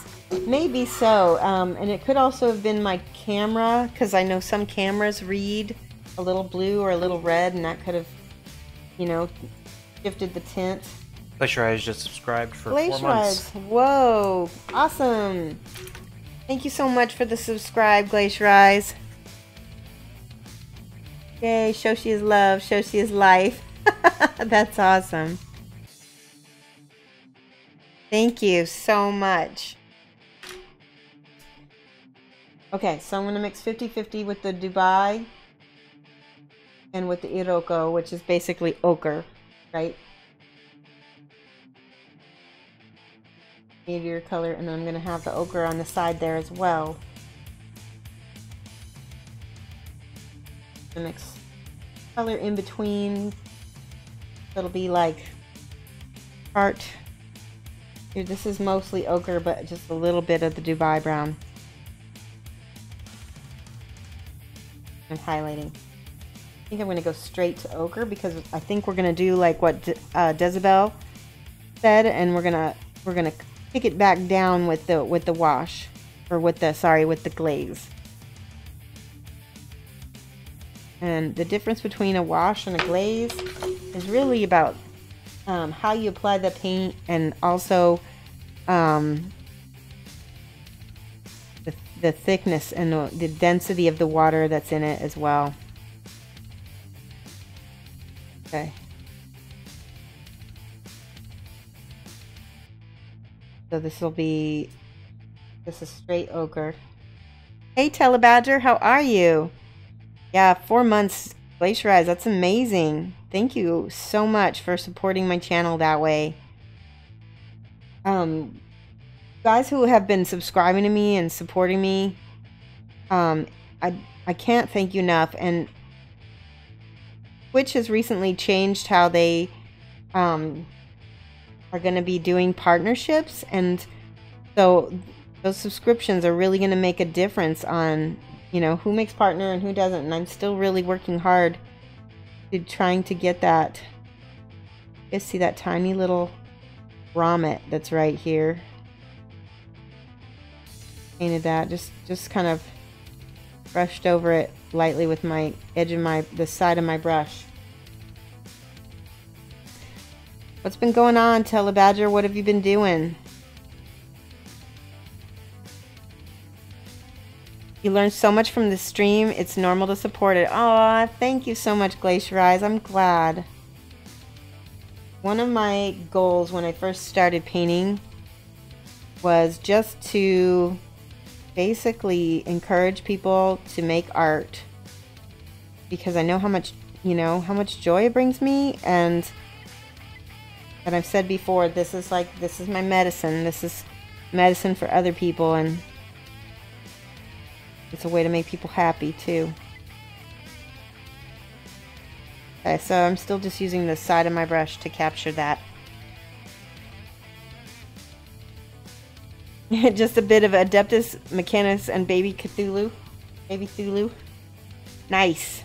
Maybe so, and it could also have been my camera, because I know some cameras read a little blue or a little red, and that could have, you know, shifted the tint. Glacier Eyes just subscribed for Glacier 4 months. Eyes. Whoa, awesome. Thank you so much for the subscribe, Glacier Eyes. Yay, Shoshie is love, Shoshie is life. That's awesome. Thank you so much. Okay, so I'm going to mix 50-50 with the Dubai and with the Iroko, which is basically ochre, right? Meteor color, and then I'm going to have the ochre on the side there as well. Mix color in between. It'll be like heart. Here, this is mostly ochre, but just a little bit of the Dubai brown. I'm highlighting. I think I'm going to go straight to ochre because I think we're going to do like what Jezebel said, and we're gonna kick it back down with the wash, or with the glaze. And the difference between a wash and a glaze is really about how you apply the paint, and also the thickness and the density of the water that's in it as well. Okay. So this is straight ochre. Hey Telebadger, how are you? Yeah, 4 months, Glacier Eyes, that's amazing. Thank you so much for supporting my channel that way. Guys who have been subscribing to me and supporting me, I can't thank you enough. And Twitch has recently changed how they are going to be doing partnerships, and so those subscriptions are really going to make a difference on, you know, who makes partner and who doesn't. And I'm still really working hard to trying to get that. You guys see that tiny little grommet that's right here? Painted that, just kind of brushed over it lightly with my edge of the side of my brush. What's been going on, Telebadger? What have you been doing? You learned so much from the stream. It's normal to support it. Aw, thank you so much, Glacier Eyes. I'm glad. One of my goals when I first started painting was just to basically encourage people to make art, because I know how much, you know, how much joy it brings me. And I've said before, this is my medicine. This is medicine for other people, and it's a way to make people happy too. Okay, so I'm still just using the side of my brush to capture that. Just a bit of Adeptus Mechanicus and Baby Cthulhu. Baby Cthulhu. Nice.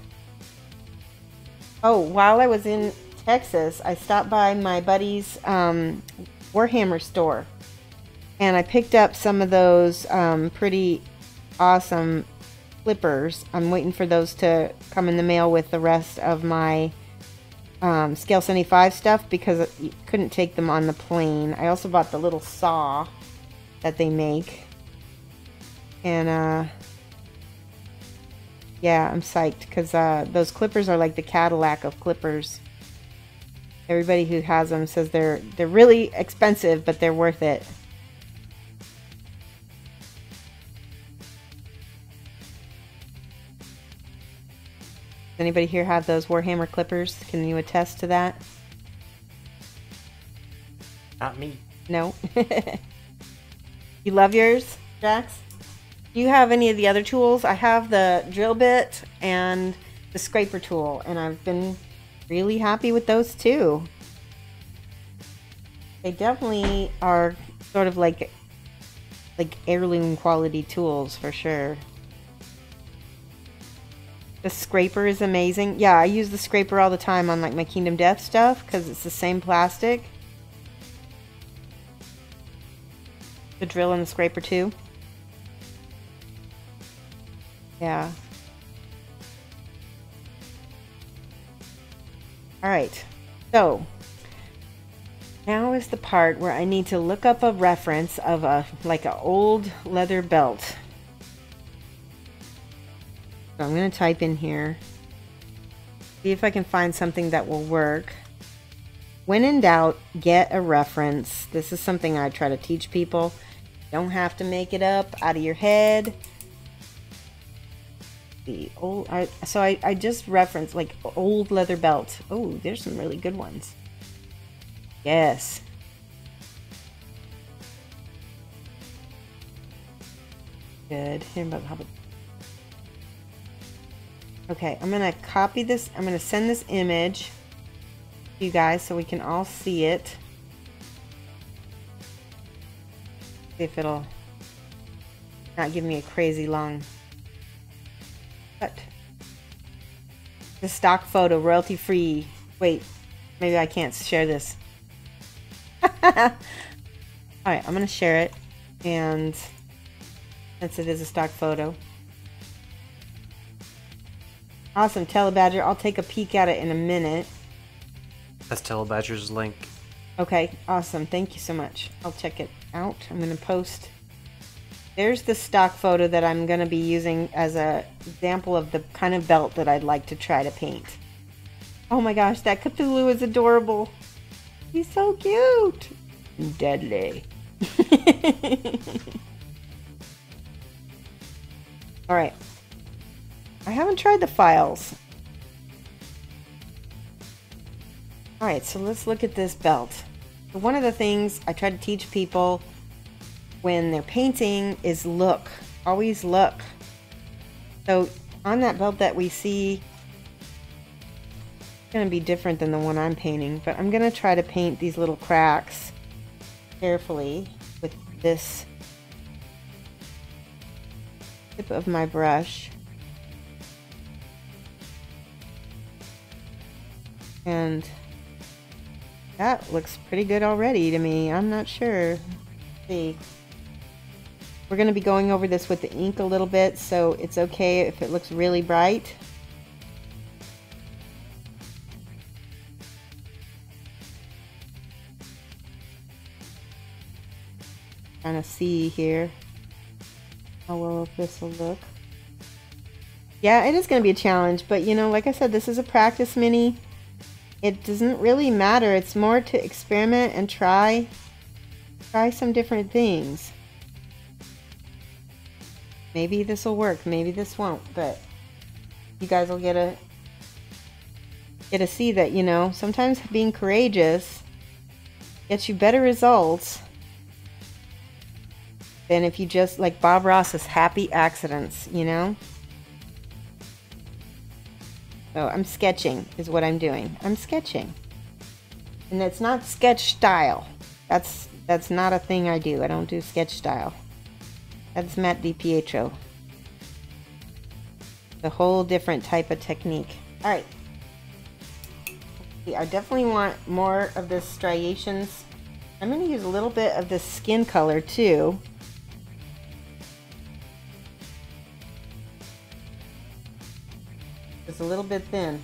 Oh, while I was in Texas, I stopped by my buddy's Warhammer store, and I picked up some of those pretty awesome flippers. I'm waiting for those to come in the mail with the rest of my Scale75 stuff, because you couldn't take them on the plane. I also bought the little saw that they make, and yeah, I'm psyched, because those clippers are like the Cadillac of clippers. Everybody who has them says they're really expensive, but they're worth it. anybody here have those Warhammer clippers? Can you attest to that? Not me. No. You love yours, Jax? Do you have any of the other tools? I have the drill bit and the scraper tool, and I've been really happy with those too. They definitely are sort of like heirloom quality tools for sure. The scraper is amazing. Yeah, I use the scraper all the time on like my Kingdom Death stuff because it's the same plastic. The drill and the scraper too. Yeah. Alright, so now is the part where I need to look up a reference of like an old leather belt. So I'm going to type in here, see if I can find something that will work. When in doubt, get a reference. This is something I try to teach people. You don't have to make it up out of your head. The old, I just referenced like old leather belt. Oh, there's some really good ones. Yes. Good. Okay, I'm gonna copy this. I'm gonna send this image to you guys so we can all see it. See if it'll not give me a crazy long cut. The stock photo, royalty free. Wait, maybe I can't share this. Alright, I'm gonna share it, and since it is a stock photo. Awesome, Telebadger. I'll take a peek at it in a minute. That's Telebadger's link. Okay, awesome. Thank you so much. I'll check it out. I'm going to post. There's the stock photo that I'm going to be using as an example of the kind of belt that I'd like to try to paint. Oh my gosh, that Cthulhu is adorable. He's so cute. Deadly. Alright. I haven't tried the files. Alright, so let's look at this belt. So one of the things I try to teach people when they're painting is look. Always look. So on that belt that we see, it's going to be different than the one I'm painting, but I'm going to try to paint these little cracks carefully with this tip of my brush. And that looks pretty good already to me. I'm not sure. Let's see. We're going to be going over this with the ink a little bit, so it's okay if it looks really bright. Trying to see here how well this will look. Yeah, it is going to be a challenge, but you know, like I said, this is a practice mini. It doesn't really matter. It's more to experiment and try some different things. Maybe this will work, maybe this won't, but you guys will get to see that, you know, sometimes being courageous gets you better results than if you just, like Bob Ross's happy accidents, you know? So I'm sketching is what I'm doing. I'm sketching. And that's not sketch style. That's not a thing I do. I don't do sketch style. That's Matt DiPietro. A whole different type of technique. Alright. I definitely want more of the striations. I'm going to use a little bit of this skin color too. It's a little bit thin.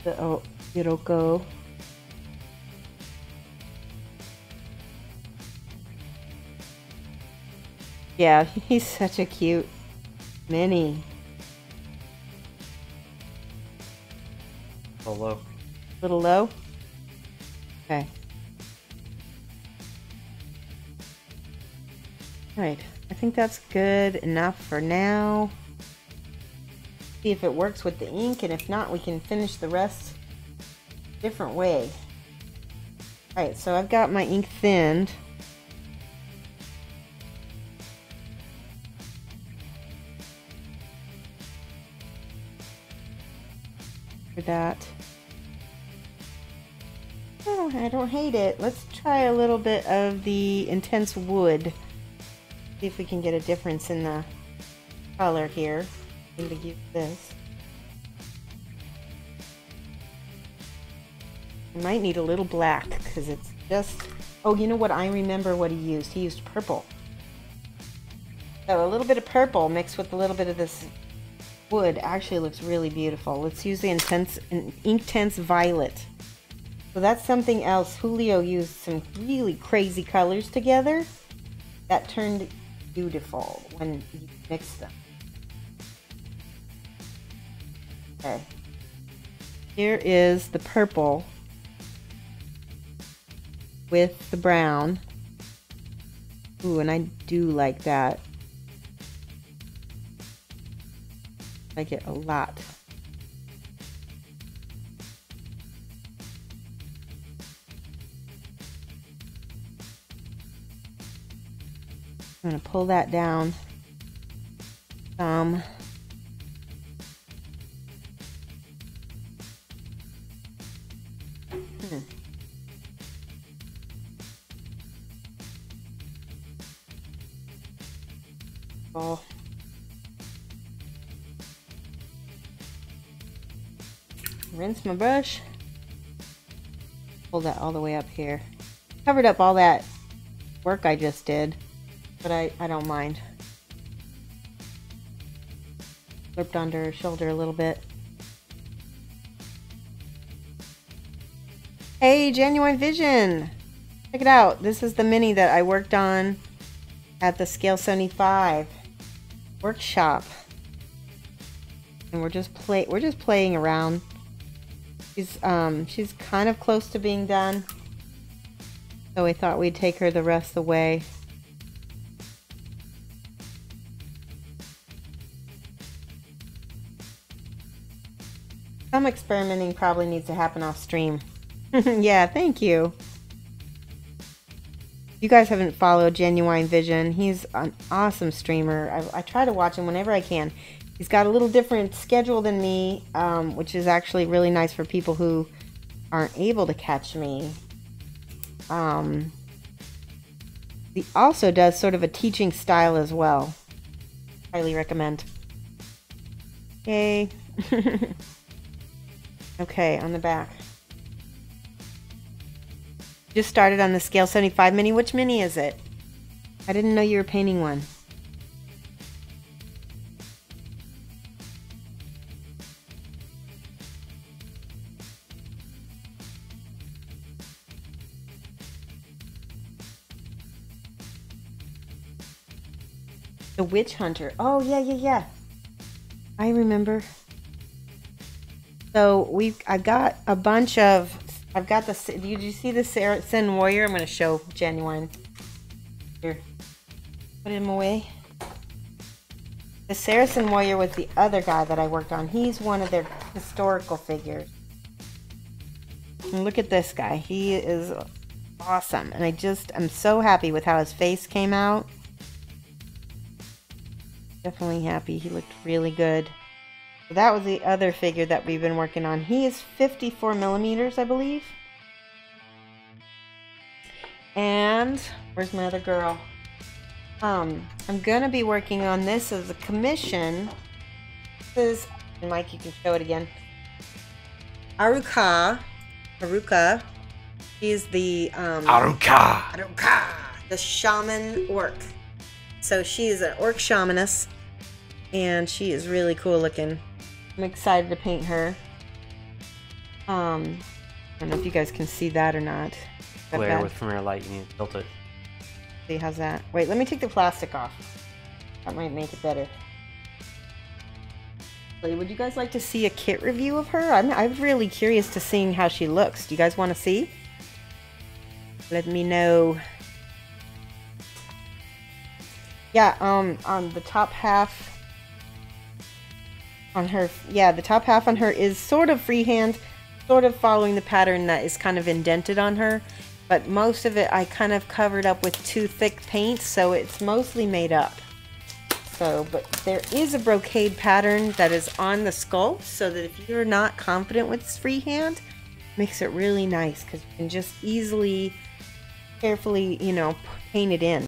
Oh, it'll go. Yeah, he's such a cute mini. A little low. Little low? Okay. Right, I think that's good enough for now. See if it works with the ink, and if not, we can finish the rest a different way. Alright, so I've got my ink thinned. For that. Oh, I don't hate it. Let's try a little bit of the intense wood. See if we can get a difference in the color here. I'm going to use this. I might need a little black because it's just... Oh, you know what? I remember what he used. He used purple. So a little bit of purple mixed with a little bit of this wood actually looks really beautiful. Let's use the Inktense Violet. So that's something else. Julio used some really crazy colors together that turned beautiful when you mixed them. Okay. Here is the purple with the brown. Ooh, and I do like that. I like it a lot. I'm going to pull that down some. Oh. Rinse my brush. Pull that all the way up here. Covered up all that work I just did, but I don't mind. Slipped under her shoulder a little bit. Hey, Genuine Vision! Check it out. This is the mini that I worked on at the Scale75 workshop. And we're just playing around. She's kind of close to being done. So we thought we'd take her the rest of the way. Some experimenting probably needs to happen off stream. Yeah, thank you. You guys haven't followed Genuine Vision. He's an awesome streamer. I try to watch him whenever I can. He's got a little different schedule than me, which is actually really nice for people who aren't able to catch me. He also does sort of a teaching style as well. Highly recommend. Okay. Okay, on the back. Just started on the Scale75 mini. Which mini is it? I didn't know you were painting one. The Witch Hunter. Oh, yeah. I remember. So I've got a bunch of, did you see the Saracen Warrior? I'm going to show Genuine. Here. Put him away. The Saracen Warrior was the other guy that I worked on. He's one of their historical figures. And look at this guy. He is awesome. And I'm so happy with how his face came out. Definitely happy. He looked really good. So that was the other figure that we've been working on. He is 54 millimeters, I believe. And where's my other girl? I'm gonna be working on this as a commission. This is, Mike, you can show it again. Haruka. She's the Haruka, the shaman orc. So she is an orc shamaness, and she is really cool looking. I'm excited to paint her. I don't know if you guys can see that or not. Glare with from your light, you need to tilt it. See, how's that? Wait, let me take the plastic off. That might make it better. Would you guys like to see a kit review of her? I'm really curious to seeing how she looks. Do you guys want to see? Let me know. Yeah, on the top half on her, yeah, the top half on her is sort of freehand, sort of following the pattern that is kind of indented on her, but most of it I kind of covered up with too thick paint, so it's mostly made up. So, but there is a brocade pattern that is on the skull, so that if you're not confident with freehand, it makes it really nice because you can just easily, carefully, you know, paint it in.